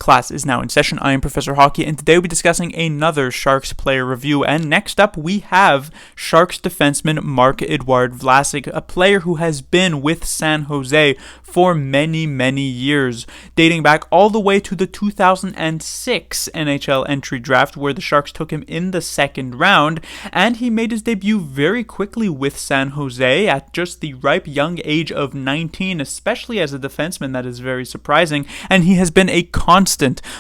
Class is now in session. I am Professor Hockey, and today we'll be discussing another Sharks player review. And next up, we have Sharks defenseman Marc-Edouard Vlasic, a player who has been with San Jose for many, many years, dating back all the way to the 2006 NHL entry draft, where the Sharks took him in the second round, and he made his debut very quickly with San Jose at just the ripe young age of 19, especially as a defenseman. That is very surprising, and he has been a constant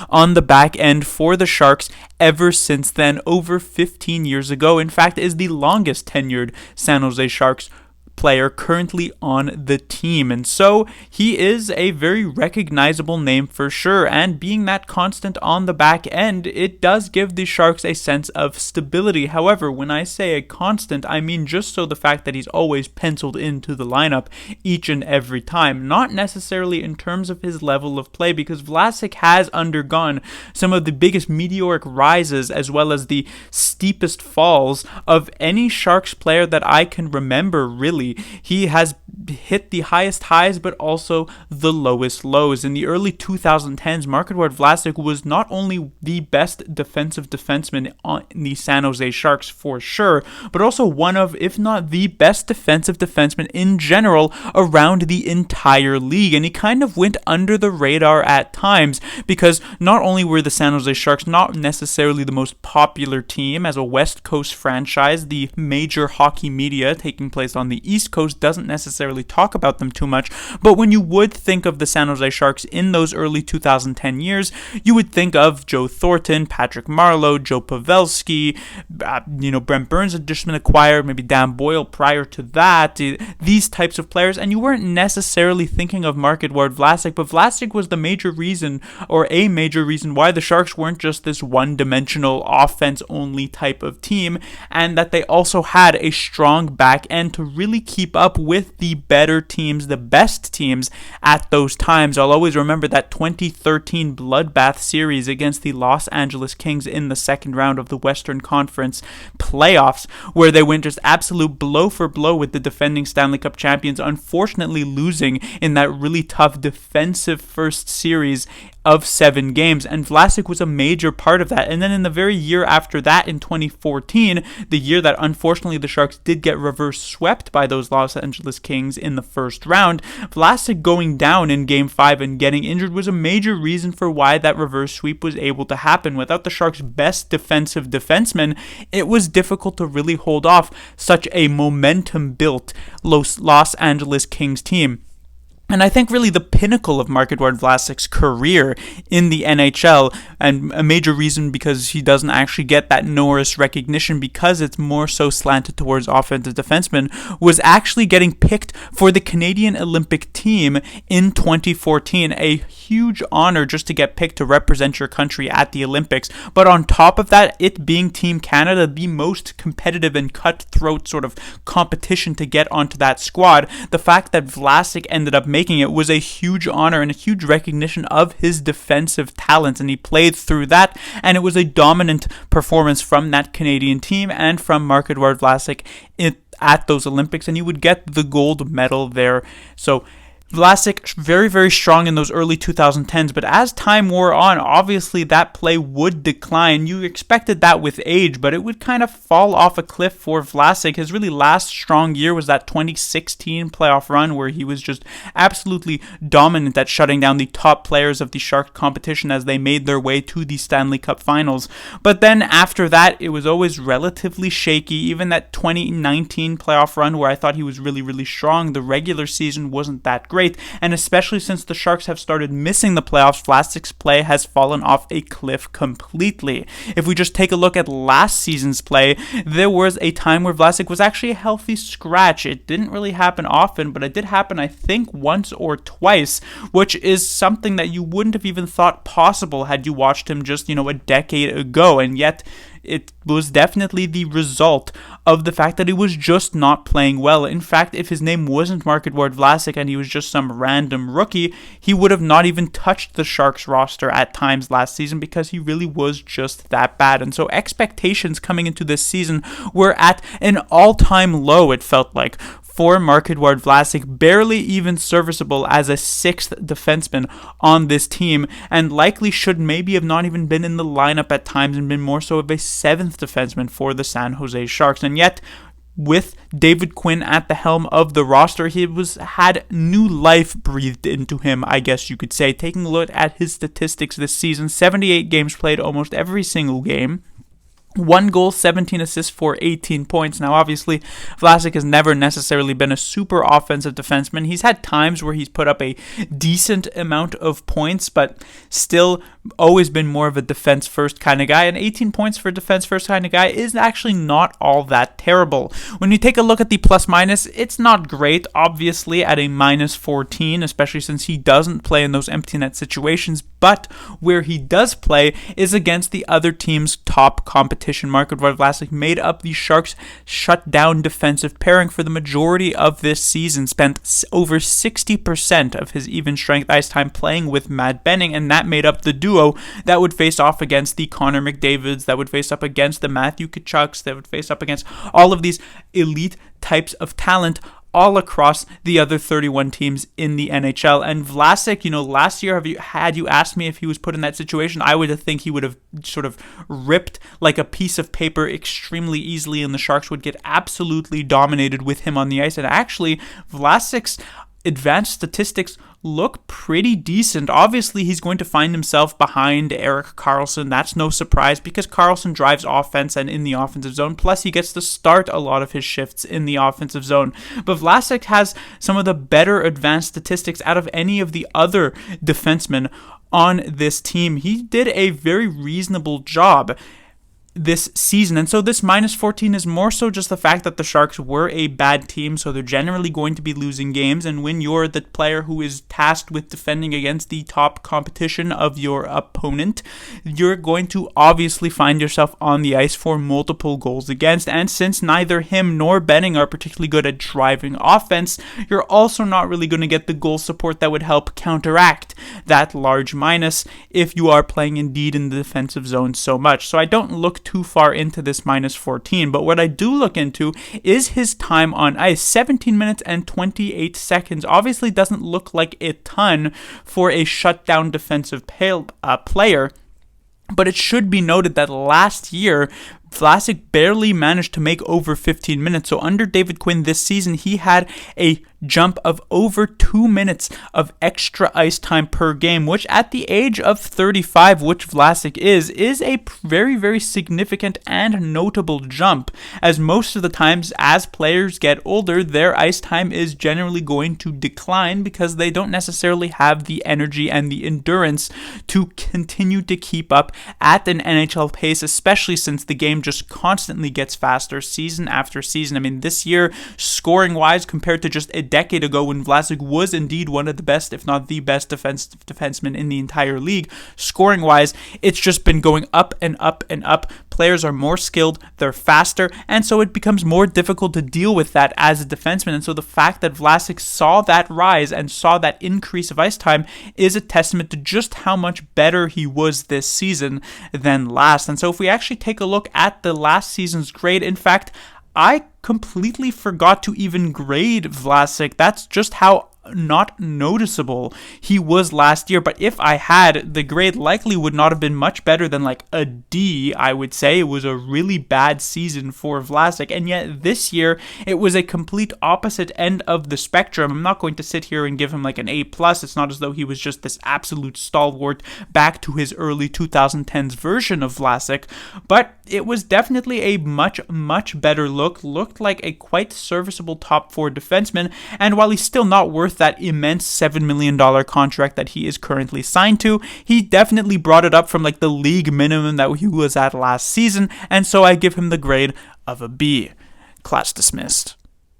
on the back end for the Sharks ever since then, over 15 years ago. In fact, is the longest tenured San Jose Sharks player currently on the team, and so he is a very recognizable name for sure. And being that constant on the back end, it does give the Sharks a sense of stability. However, when I say a constant, I mean just so the fact that he's always penciled into the lineup each and every time, not necessarily in terms of his level of play, because Vlasic has undergone some of the biggest meteoric rises as well as the steepest falls of any Sharks player that I can remember, really. He has hit the highest highs, but also the lowest lows. In the early 2010s, Marc-Edouard Vlasic was not only the best defensive defenseman on the San Jose Sharks for sure, but also one of, if not the best defensive defenseman in general around the entire league. And he kind of went under the radar at times, because not only were the San Jose Sharks not necessarily the most popular team as a West Coast franchise, the major hockey media taking place on the East Coast doesn't necessarily talk about them too much, but when you would think of the San Jose Sharks in those early 2010 years, you would think of Joe Thornton, Patrick Marleau, Joe Pavelski, Brent Burns had just been acquired, maybe Dan Boyle prior to that, these types of players, and you weren't necessarily thinking of Marc-Edouard Vlasic, but Vlasic was the major reason, or a major reason, why the Sharks weren't just this one-dimensional offense-only type of team, and that they also had a strong back end to really keep up with the better teams, the best teams at those times. I'll always remember that 2013 bloodbath series against the Los Angeles Kings in the second round of the Western Conference playoffs, where they went just absolute blow for blow with the defending Stanley Cup champions, unfortunately losing in that really tough defensive first series of 7 games, and Vlasic was a major part of that. And then in the very year after that, in 2014, the year that unfortunately the Sharks did get reverse swept by those Los Angeles Kings in the first round, Vlasic going down in Game 5 and getting injured was a major reason for why that reverse sweep was able to happen. Without the Sharks' best defensive defenseman, it was difficult to really hold off such a momentum-built Los Angeles Kings team. And I think really the pinnacle of Marc-Edouard Vlasic's career in the NHL, and a major reason because he doesn't actually get that Norris recognition because it's more so slanted towards offensive defensemen, was actually getting picked for the Canadian Olympic team in 2014. A huge honor just to get picked to represent your country at the Olympics. But on top of that, it being Team Canada, the most competitive and cutthroat sort of competition to get onto that squad, the fact that Vlasic ended up making it was a huge honor and a huge recognition of his defensive talents, and he played through that, and it was a dominant performance from that Canadian team and from Marc-Edouard Vlasic at those Olympics, and you would get the gold medal there. So Vlasic very, very strong in those early 2010s, but as time wore on, obviously that play would decline. You expected that with age, but it would kind of fall off a cliff for Vlasic. His really last strong year was that 2016 playoff run where he was just absolutely dominant at shutting down the top players of the Shark competition as they made their way to the Stanley Cup Finals. But then after that, it was always relatively shaky. Even that 2019 playoff run where I thought he was really, really strong, the regular season wasn't that great. And especially since the Sharks have started missing the playoffs, Vlasic's play has fallen off a cliff completely. If we just take a look at last season's play, there was a time where Vlasic was actually a healthy scratch. It didn't really happen often, but it did happen, I think, once or twice, which is something that you wouldn't have even thought possible had you watched him just, a decade ago. And yet it was definitely the result of the fact that he was just not playing well. In fact, if his name wasn't Marc-Edouard Vlasic and he was just some random rookie, he would have not even touched the Sharks roster at times last season because he really was just that bad. And so expectations coming into this season were at an all-time low, it felt like, for Marc-Edouard Vlasic, barely even serviceable as a sixth defenseman on this team, and likely should maybe have not even been in the lineup at times and been more so of a seventh defenseman for the San Jose Sharks. And yet, with David Quinn at the helm of the roster, he had new life breathed into him, I guess you could say. Taking a look at his statistics this season, 78 games played, almost every single game. 1 goal, 17 assists for 18 points. Now, obviously, Vlasic has never necessarily been a super offensive defenseman. He's had times where he's put up a decent amount of points, but still always been more of a defense-first kind of guy. And 18 points for a defense-first kind of guy is actually not all that terrible. When you take a look at the plus-minus, it's not great, obviously, at a minus 14, especially since he doesn't play in those empty net situations. But where he does play is against the other team's top competition. Marc-Edouard Vlasic made up the Sharks' shutdown defensive pairing for the majority of this season, spent over 60% of his even strength ice time playing with Matt Benning, and that made up the duo that would face off against the Connor McDavids, that would face up against the Matthew Tkachuks, that would face up against all of these elite types of talent all across the other 31 teams in the NHL. And Vlasic, last year, had you asked me if he was put in that situation, I would think he would have sort of ripped like a piece of paper extremely easily, and the Sharks would get absolutely dominated with him on the ice. And actually, Vlasic's advanced statistics look pretty decent. Obviously, he's going to find himself behind Erik Karlsson. That's no surprise because Karlsson drives offense and in the offensive zone. Plus, he gets to start a lot of his shifts in the offensive zone. But Vlasic has some of the better advanced statistics out of any of the other defensemen on this team. He did a very reasonable job this season. And so this minus 14 is more so just the fact that the Sharks were a bad team, so they're generally going to be losing games. And when you're the player who is tasked with defending against the top competition of your opponent, you're going to obviously find yourself on the ice for multiple goals against. And since neither him nor Benning are particularly good at driving offense, you're also not really going to get the goal support that would help counteract that large minus if you are playing indeed in the defensive zone so much. So I don't look too far into this minus 14, but what I do look into is his time on ice. 17 minutes and 28 seconds obviously doesn't look like a ton for a shutdown defensive player, but it should be noted that last year Vlasic barely managed to make over 15 minutes. So under David Quinn this season, he had a jump of over 2 minutes of extra ice time per game, which at the age of 35, which Vlasic is a very, very significant and notable jump, as most of the times as players get older, their ice time is generally going to decline because they don't necessarily have the energy and the endurance to continue to keep up at an NHL pace, especially since the game just constantly gets faster season after season. I mean, this year, scoring-wise, compared to just a decade ago when Vlasic was indeed one of the best, if not the best defenseman in the entire league, scoring-wise, it's just been going up and up and up. Players are more skilled, they're faster, and so it becomes more difficult to deal with that as a defenseman. And so the fact that Vlasic saw that rise and saw that increase of ice time is a testament to just how much better he was this season than last. And so if we actually take a look at the last season's grade, in fact, I completely forgot to even grade Vlasic. That's just how not noticeable he was last year. But if I had, the grade likely would not have been much better than like a D, I would say. It was a really bad season for Vlasic, and yet this year it was a complete opposite end of the spectrum. I'm not going to sit here and give him like an A+. It's not as though he was just this absolute stalwart back to his early 2010s version of Vlasic, but it was definitely a much, much better looked like a quite serviceable top 4 defenseman. And while he's still not worth that immense $7 million contract that he is currently signed to, he definitely brought it up from like the league minimum that he was at last season, and so I give him the grade of a B. Class dismissed.